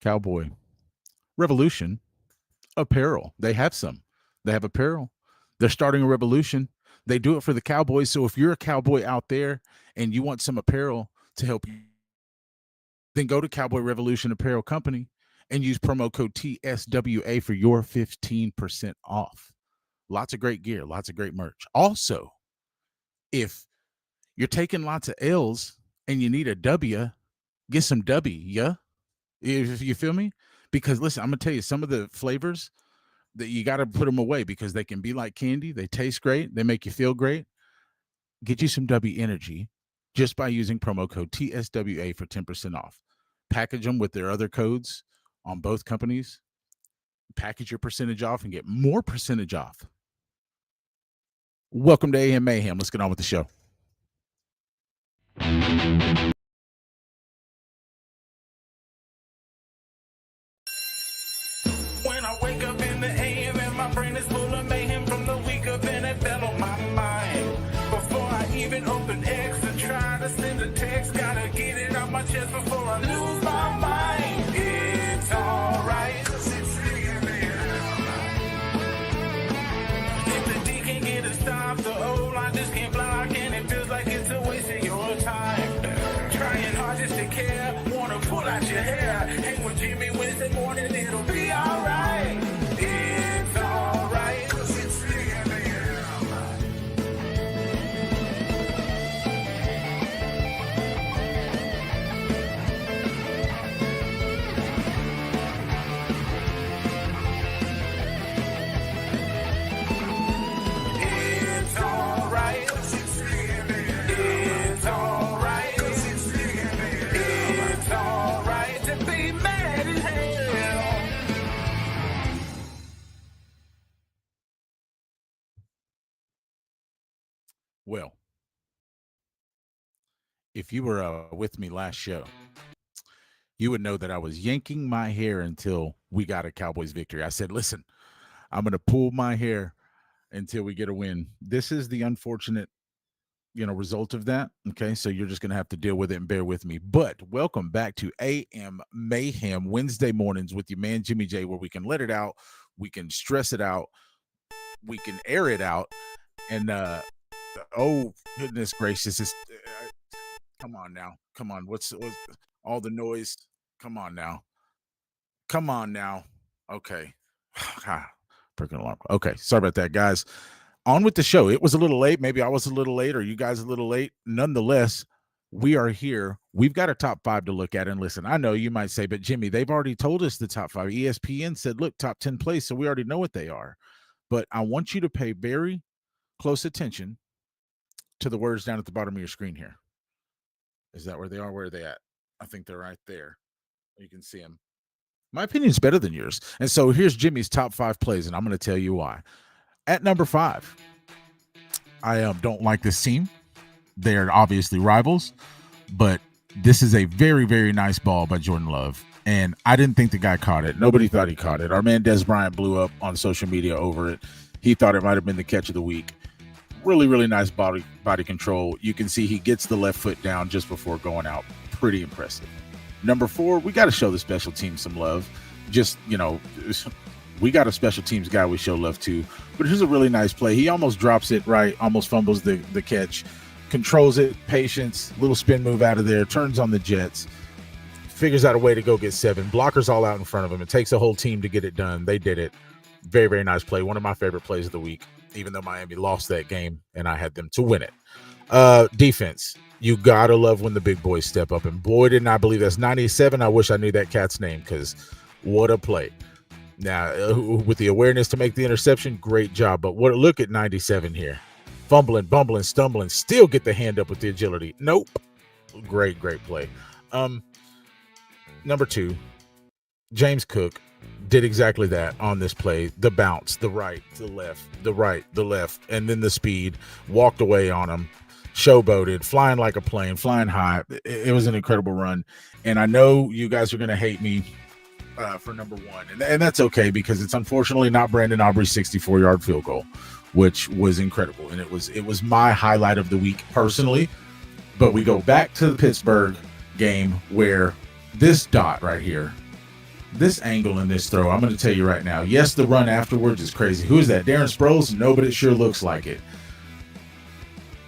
Cowboy Revolution apparel. They have some. They have apparel. They're starting a revolution. They do it for the Cowboys. So if you're a Cowboy out there and you want some apparel to help you, then go to Cowboy Revolution Apparel Company and use promo code TSWA for your 15% off. Lots of great gear, lots of great merch. Also, if you're taking lots of L's and you need a W, get some W, yeah? If you feel me? Because listen, I'm gonna tell you some of the flavors that you got to put them away because they can be like candy. They taste great. They make you feel great. Get you some W Energy just by using promo code TSWA for 10% off. Package them with their other codes on both companies. Package your percentage off and get more percentage off. Welcome to AM Mayhem. Let's get on with the show. When I wake up in the AM and my brain is full of mayhem from the week of NFL on my mind. Before I even open X and try to send a text, gotta get it off my chest before I lose my mind. It's alright. If the D can't get a stop, the O line just can't block, and it feels like it's a waste of your time. Trying hard just to care, wanna pull out your hair. Hang with Jimmy Wednesday morning, it'll be alright. It's alright. It's alright. It's alright. It's alright to be mad as hell. Well, if you were with me last show, you would know that I was yanking my hair until we got a Cowboys victory. I said, listen, I'm going to pull my hair until we get a win. This is the unfortunate, result of that. Okay. So you're just going to have to deal with it and bear with me. But welcome back to AM Mayhem Wednesday mornings with your man, Jimmy J, where we can let it out. We can stress it out. We can air it out. And, oh, goodness gracious. Come on now. Come on. What's all the noise? Come on now. Come on now. Okay. Freaking alarm. Okay. Sorry about that, guys. On with the show. It was a little late. Maybe I was a little late or you guys a little late. Nonetheless, we are here. We've got a top 5 to look at. And listen, I know you might say, but Jimmy, they've already told us the top 5. ESPN said, look, top 10 plays. So we already know what they are. But I want you to pay very close attention to the words down at the bottom of your screen here. Is that where they are? Where are they at? I think they're right there. You can see them. My opinion is better than yours. And so here's Jimmy's top 5 plays, and I'm going to tell you why. At number 5, I don't like this team. They're obviously rivals, but this is a very, very nice ball by Jordan Love. And I didn't think the guy caught it. Nobody thought he caught it. Our man Des Bryant blew up on social media over it. He thought it might have been the catch of the week. Really, really nice body control. You can see he gets the left foot down just before going out. Pretty impressive. Number 4, we got to show the special teams some love. Just, we got a special teams guy we show love to. But here's a really nice play. He almost drops it right, almost fumbles the catch, controls it, patience, little spin move out of there, turns on the Jets, figures out a way to go get 7. Blockers all out in front of him. It takes a whole team to get it done. They did it. Very, very nice play. One of my favorite plays of the week, even though Miami lost that game and I had them to win it. Defense. You got to love when the big boys step up. And boy, didn't I believe that's 97. I wish I knew that cat's name because what a play. Now, with the awareness to make the interception, great job. But look at 97 here. Fumbling, bumbling, stumbling, still get the hand up with the agility. Nope. Great, great play. Number 2, James Cook did exactly that on this play. The bounce, the right, the left, the right, the left, and then the speed. Walked away on him. Showboated, flying like a plane, flying high. It was an incredible run. And I know you guys are going to hate me for number 1. And that's okay because it's unfortunately not Brandon Aubrey's 64-yard field goal, which was incredible. And it was my highlight of the week personally. But we go back to the Pittsburgh game where this dot right here This angle in this throw, I'm going to tell you right now. Yes, the run afterwards is crazy. Who is that? Darren Sproles? No, but it sure looks like it.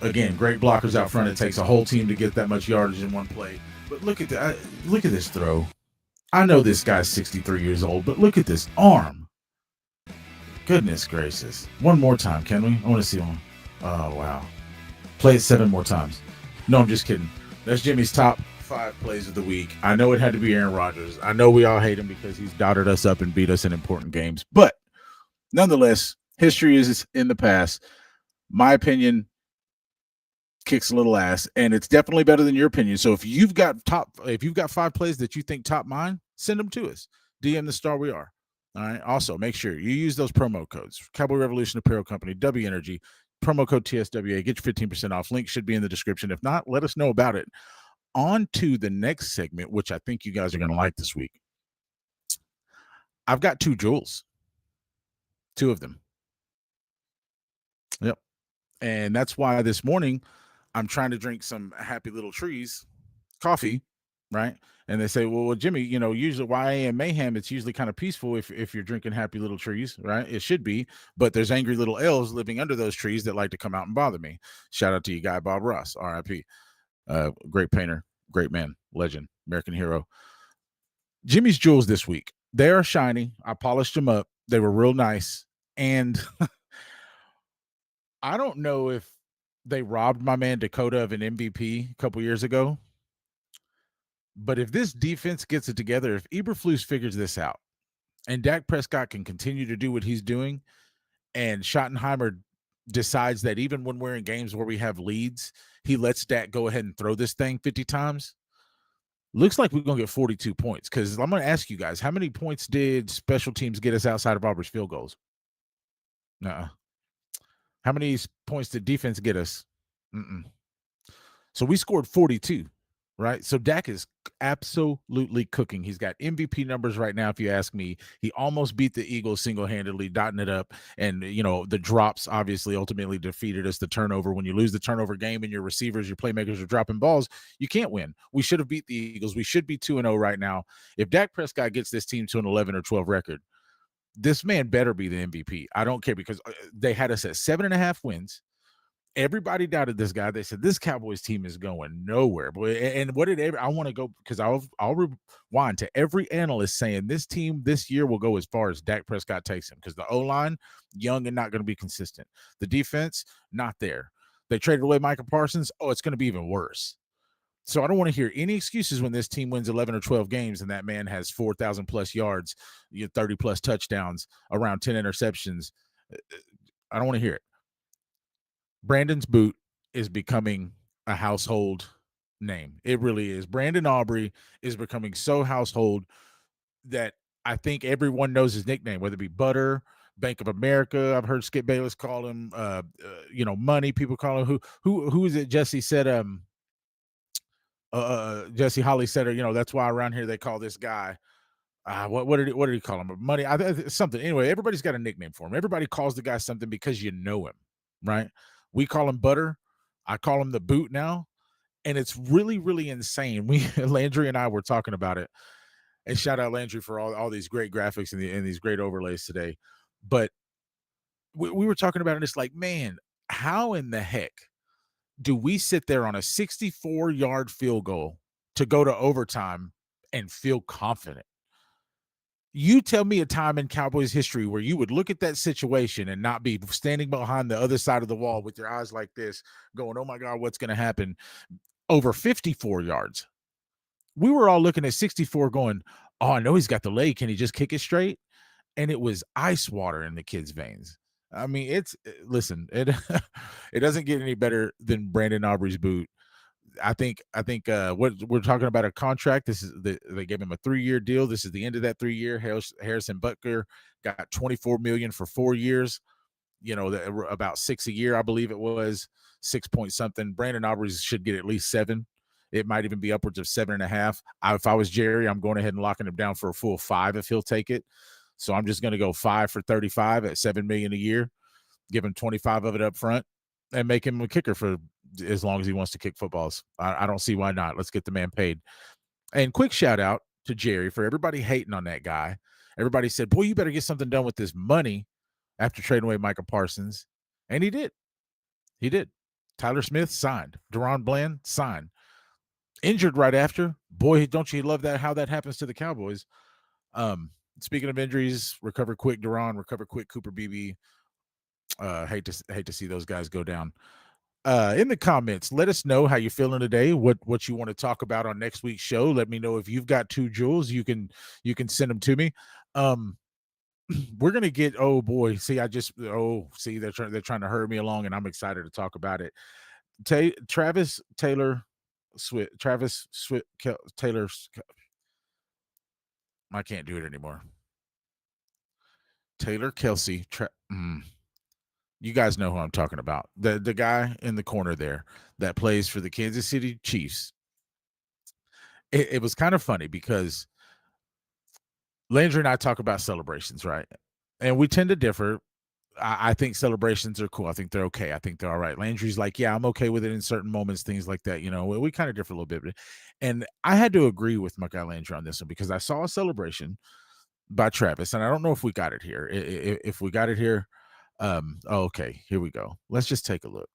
Again, great blockers out front. It takes a whole team to get that much yardage in one play. But look at that. Look at this throw. I know this guy's 63 years old, but look at this arm. Goodness gracious. One more time, can we? I want to see one. Oh, wow. Play it 7 more times. No, I'm just kidding. That's Jimmy's top 5 plays of the week. I know it had to be Aaron Rodgers. I know we all hate him because he's dotted us up and beat us in important games. But nonetheless, history is in the past. My opinion kicks a little ass, and it's definitely better than your opinion. So if you've got 5 plays that you think top mine, send them to us. DM the star we are. All right. Also, make sure you use those promo codes. Cowboy Revolution Apparel Company, W Energy, promo code TSWA. Get your 15% off. Link should be in the description. If not, let us know about it. On to the next segment, which I think you guys are going to like this week. I've got 2 jewels. 2 of them. Yep. And that's why this morning I'm trying to drink some Happy Little Trees coffee, right? And they say, well, Jimmy, usually why AM Mayhem, it's usually kind of peaceful if you're drinking Happy Little Trees, right? It should be, but there's angry little elves living under those trees that like to come out and bother me. Shout out to you, guy Bob Ross, RIP. Great painter, great man, legend, American hero. Jimmy's jewels this week. They are shiny. I polished them up. They were real nice. And I don't know if they robbed my man Dakota of an MVP a couple years ago. But if this defense gets it together, if Eberflus figures this out and Dak Prescott can continue to do what he's doing and Schottenheimer decides that even when we're in games where we have leads, he lets Dak go ahead and throw this thing 50 times, looks like we're going to get 42 points. Because I'm going to ask you guys, how many points did special teams get us outside of Auburn's field goals? Nuh-uh. How many points did defense get us? Mm-mm. So we scored 42. Right. So Dak is absolutely cooking. He's got MVP numbers right now. If you ask me, he almost beat the Eagles single-handedly, dotting it up. And, the drops obviously ultimately defeated us. The turnover, when you lose the turnover game and your receivers, your playmakers are dropping balls, you can't win. We should have beat the Eagles. We should be 2-0 right now. If Dak Prescott gets this team to an 11 or 12 record, this man better be the MVP. I don't care, because they had us at 7.5 wins. Everybody doubted this guy. They said this Cowboys team is going nowhere. Boy, and what did I want to go, because I'll rewind to every analyst saying this team this year will go as far as Dak Prescott takes him, because the O-line, young and not going to be consistent. The defense, not there. They traded away Micah Parsons. Oh, it's going to be even worse. So I don't want to hear any excuses when this team wins 11 or 12 games and that man has 4,000 plus yards, 30 plus touchdowns, around 10 interceptions. I don't want to hear it. Brandon's boot is becoming a household name. It really is. Brandon Aubrey is becoming so household that I think everyone knows his nickname, whether it be Butter, Bank of America. I've heard Skip Bayless call him, Money. People call him who is it? Jesse said, Jesse Holly said, that's why around here they call this guy. What did he call him? Money, something. Anyway, everybody's got a nickname for him. Everybody calls the guy something because you know him, right? We call him Butter. I call him the boot now. And it's really, really insane. Landry and I were talking about it. And shout out Landry for all these great graphics and these great overlays today. But we were talking about it. And it's like, man, how in the heck do we sit there on a 64-yard field goal to go to overtime and feel confident? You tell me a time in Cowboys history where you would look at that situation and not be standing behind the other side of the wall with your eyes like this, going, oh my God, what's going to happen? Over 54 yards. We were all looking at 64 going, oh, I know he's got the leg. Can he just kick it straight? And it was ice water in the kid's veins. I mean, it doesn't get any better than Brandon Aubrey's boot. I think what we're talking about, a contract. They gave him a 3-year deal. This is the end of that 3-year. Harrison Butker got $24 million for 4 years. About 6 a year, I believe it was 6 point something. Brandon Aubrey should get at least 7. It might even be upwards of 7.5. If I was Jerry, I'm going ahead and locking him down for a full 5 if he'll take it. So I'm just going to go 5 for 35 at $7 million a year. Give him 25 of it up front and make him a kicker for as long as he wants to kick footballs. I don't see why not. Let's get the man paid. And quick shout out to Jerry for everybody hating on that guy. Everybody said, boy, you better get something done with this money after trading away Micah Parsons. And he did. He did. Tyler Smith signed. Deron Bland signed. Injured right after. Boy, don't you love that, how that happens to the Cowboys. Speaking of injuries, recover quick, Deron, recover quick, Cooper Beebe. Hate to see those guys go down. In the comments, let us know how you're feeling today, what you want to talk about on next week's show. Let me know if you've got 2 joules. You can send them to me. We're gonna get, oh boy, see, they're trying to hurry me along, and I'm excited to talk about it. Travis Taylor Swift, Taylor. I can't do it anymore. Taylor Kelsey. You guys know who I'm talking about. The guy in the corner there that plays for the Kansas City Chiefs. It was kind of funny because Landry and I talk about celebrations, right? And we tend to differ. I think celebrations are cool. I think they're okay. I think they're all right. Landry's like, yeah, I'm okay with it in certain moments, things like that. You know, we kind of differ a little bit. And I had to agree with my guy Landry on this one because I saw a celebration by Travis, and I don't know if we got it here. If we got it here, okay, here we go. Let's just take a look.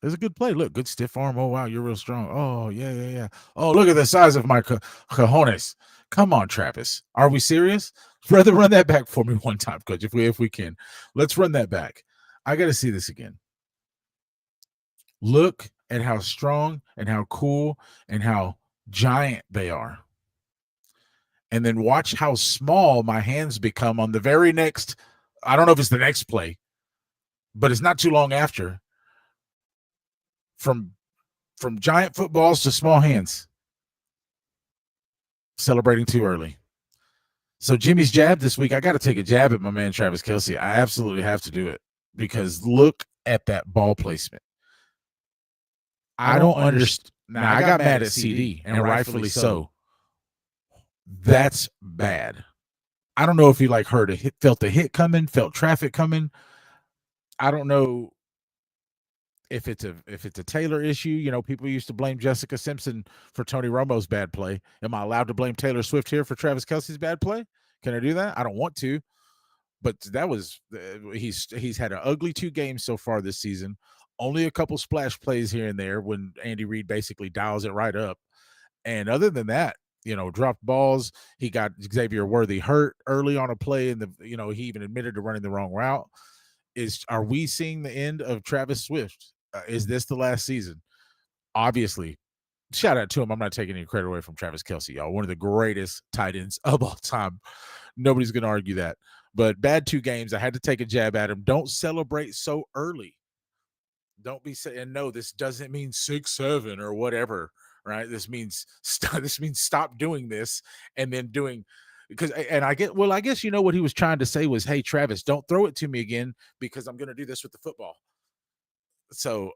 It's a good play. Look, good stiff arm. Oh, wow, you're real strong. Oh, yeah. Oh, look at the size of my cojones. Come on, Travis. Are we serious? Rather run that back for me one time, coach, if we can. Let's run that back. I got to see this again. Look at how strong and how cool and how giant they are. And then watch how small my hands become on the very next, I don't know if it's the next play, but it's not too long after. From giant footballs to small hands. Celebrating too early. So Jimmy's jab this week, I got to take a jab at my man Travis Kelce. I absolutely have to do it because look at that ball placement. I don't understand. Now, I got mad at CD, and rightfully so. That's bad. I don't know if he felt the hit coming, felt traffic coming. I don't know if it's a Taylor issue. You know, people used to blame Jessica Simpson for Tony Romo's bad play. Am I allowed to blame Taylor Swift here for Travis Kelce's bad play? Can I do that? I don't want to, but that was he's had an ugly 2 games so far this season. Only a couple splash plays here and there when Andy Reid basically dials it right up. And other than that, you know, dropped balls. He got Xavier Worthy hurt early on a play, and he even admitted to running the wrong route. Are we seeing the end of Travis Swift? Is this the last season? Obviously, shout out to him. I'm not taking any credit away from Travis Kelce, y'all. One of the greatest tight ends of all time. Nobody's going to argue that. But bad 2 games. I had to take a jab at him. Don't celebrate so early. Don't be saying, no, this doesn't mean 6-7 or whatever, right? This means stop doing this and then doing – because I guess you know what he was trying to say was, hey, Travis, don't throw it to me again because I'm going to do this with the football. So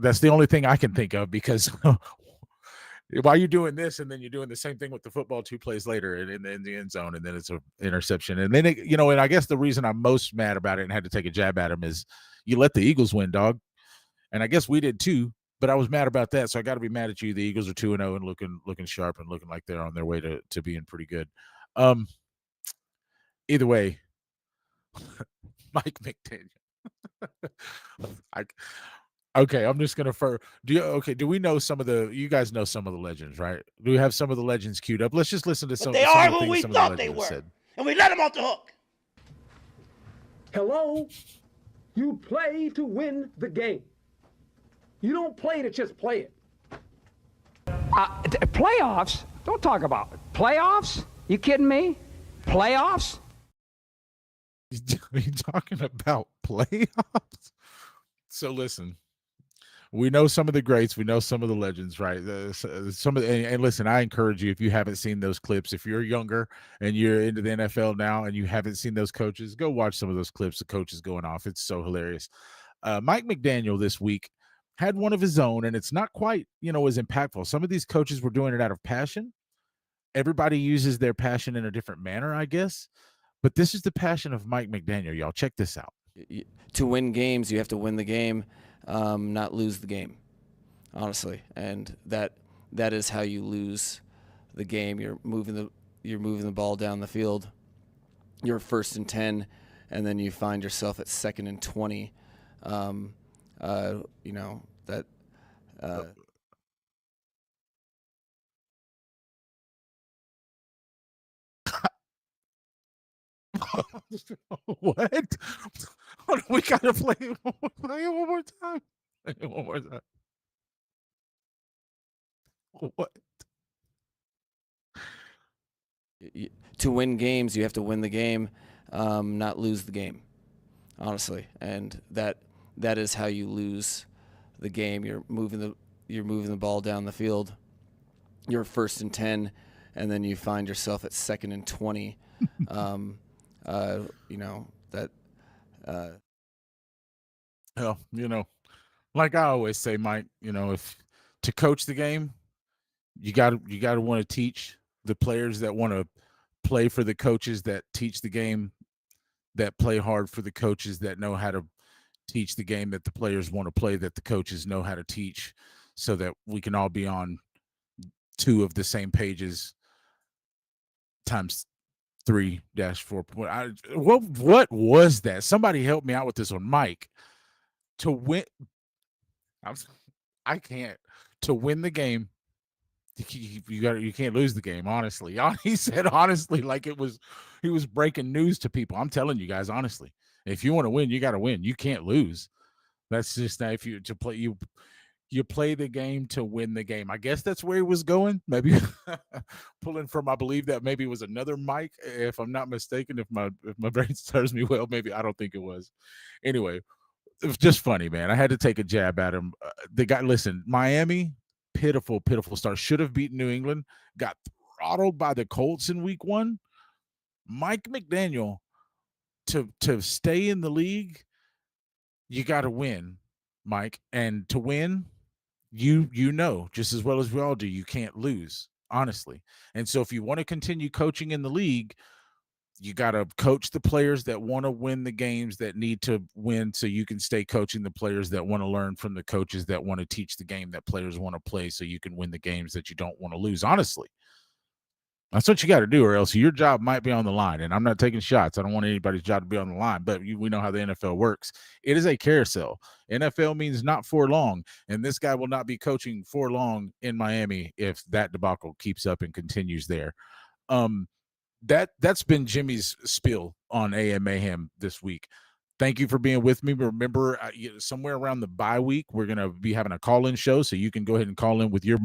that's the only thing I can think of because why are you doing this and then you're doing the same thing with the football 2 plays later in the end zone and then it's an interception. And then, and I guess the reason I'm most mad about it and had to take a jab at him is you let the Eagles win, dog. And I guess we did too, but I was mad about that. So I got to be mad at you. The Eagles are 2-0 and looking sharp and looking like they're on their way to being pretty good. Either way, Mike McDaniel. Okay, I'm just gonna do we know some of you guys know some of the legends, right? Do we have some of the legends queued up? Let's just listen to some. They are who we thought they were, and we let them off the hook. Hello, you play to win the game. You don't play to just play it. Playoffs? Don't talk about it. Playoffs? You kidding me? Playoffs? Are you talking about playoffs? So listen. We know some of the greats. We know some of the legends, right? And listen, I encourage you, if you haven't seen those clips, if you're younger and you're into the NFL now and you haven't seen those coaches, go watch some of those clips. The coaches going off. It's so hilarious. Mike McDaniel this week had one of his own, and it's not quite, as impactful. Some of these coaches were doing it out of passion. Everybody uses their passion in a different manner, I guess. But this is the passion of Mike McDaniel, y'all. Check this out. To win games, you have to win the game. Not lose the game, honestly, and that is how you lose the game. You're moving the ball down the field. You're 1st and 10, and then you find yourself at 2nd and 20. You know that. What? Hold on, we gotta play it one more time. Play it one more time. What? To win games, you have to win the game, not lose the game. Honestly, and that is how you lose the game. You're moving the ball down the field. You're 1st and 10, and then you find yourself at 2nd and 20. You know that. Hell, you know, like I always say, Mike, you know, if to coach the game, you got to want to teach the players that want to play for the coaches that teach the game, that play hard for the coaches that know how to teach the game that the players want to play, that the coaches know how to teach, so that we can all be on 2 of the same pages times 3-4. What was that? Somebody help me out with this one, Mike. To win, I can't. To win the game, you can't lose the game. Honestly, he said honestly, like he was breaking news to people. I'm telling you guys honestly, if you want to win, you got to win. You can't lose. That's just if you to play you play the game to win the game. I guess that's where he was going. Maybe pulling from, I believe that maybe it was another Mike, if I'm not mistaken. If my brain serves me well, maybe. I don't think it was. Anyway, it was just funny, man. I had to take a jab at him. The guy, listen, Miami, pitiful start. Should have beaten New England. Got throttled by the Colts in week 1. Mike McDaniel, to stay in the league, you got to win, Mike. And to win, you know just as well as we all do, you can't lose, honestly. And so if you want to continue coaching in the league, you got to coach the players that want to win the games that need to win, so you can stay coaching the players that want to learn from the coaches that want to teach the game that players want to play, so you can win the games that you don't want to lose. Honestly, that's what you got to do, or else your job might be on the line. And I'm not taking shots. I don't want anybody's job to be on the line, but we know how the NFL works. It is a carousel. NFL means not for long, and this guy will not be coaching for long in Miami if that debacle keeps up and continues there. That's been Jimmy's spiel on AM Mayhem this week. Thank you for being with me. Remember, somewhere around the bye week, we're going to be having a call-in show, so you can go ahead and call in with your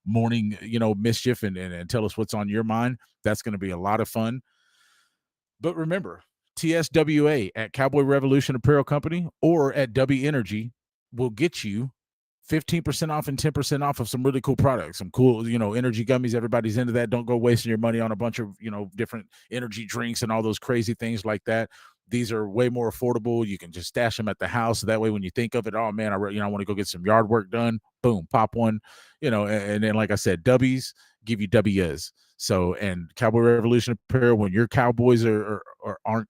morning, mischief and tell us what's on your mind. That's going to be a lot of fun. But remember, TSWA at Cowboy Revolution Apparel Company or at W Energy will get you 15% off and 10% off of some really cool products, some cool, energy gummies. Everybody's into that. Don't go wasting your money on a bunch of, different energy drinks and all those crazy things like that. These are way more affordable. You can just stash them at the house. So that way, when you think of it, oh man, I want to go get some yard work done. Boom, pop one, and then, like I said, W's give you W's. So, and Cowboy Revolution Apparel, when your Cowboys aren't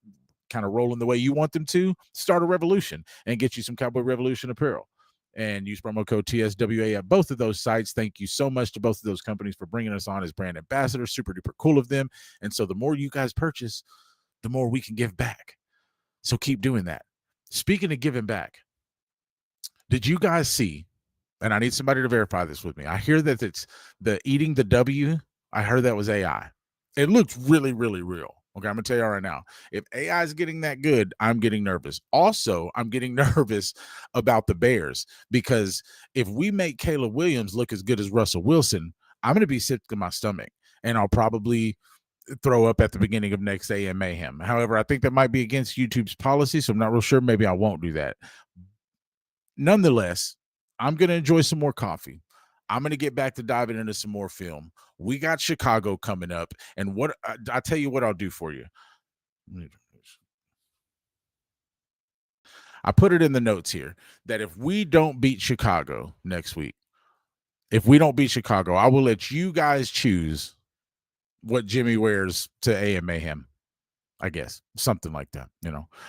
kind of rolling the way you want them to, start a revolution and get you some Cowboy Revolution Apparel. And use promo code TSWA at both of those sites. Thank you so much to both of those companies for bringing us on as brand ambassadors. Super duper cool of them. And so the more you guys purchase, the more we can give back. So keep doing that. Speaking of giving back, did you guys see, and I need somebody to verify this with me, I hear that it's the eating the W. I heard that was AI. It looks really, really real. Okay, I'm going to tell you right now, if AI is getting that good, I'm getting nervous. Also, I'm getting nervous about the Bears, because if we make Caleb Williams look as good as Russell Wilson, I'm going to be sick to my stomach, and I'll probably throw up at the beginning of next AM Mayhem. However, I think that might be against YouTube's policy, so I'm not real sure. Maybe I won't do that. Nonetheless, I'm going to enjoy some more coffee. I'm going to get back to diving into some more film. We got Chicago coming up. And what I tell you what I'll do for you. I put it in the notes here that if we don't beat Chicago next week, I will let you guys choose what Jimmy wears to AM Mayhem. I guess something like that,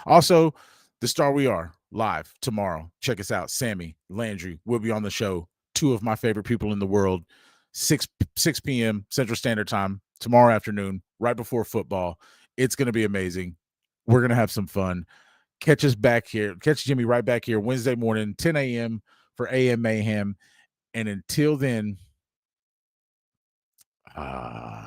Also, the Star We Are live tomorrow. Check us out. Sammy Landry will be on the show. 2 of my favorite people in the world. 6 p.m. Central Standard Time tomorrow afternoon, right before football. It's going to be amazing. We're going to have some fun. Catch us back here. Catch Jimmy right back here Wednesday morning, 10 a.m. for AM Mayhem. And until then,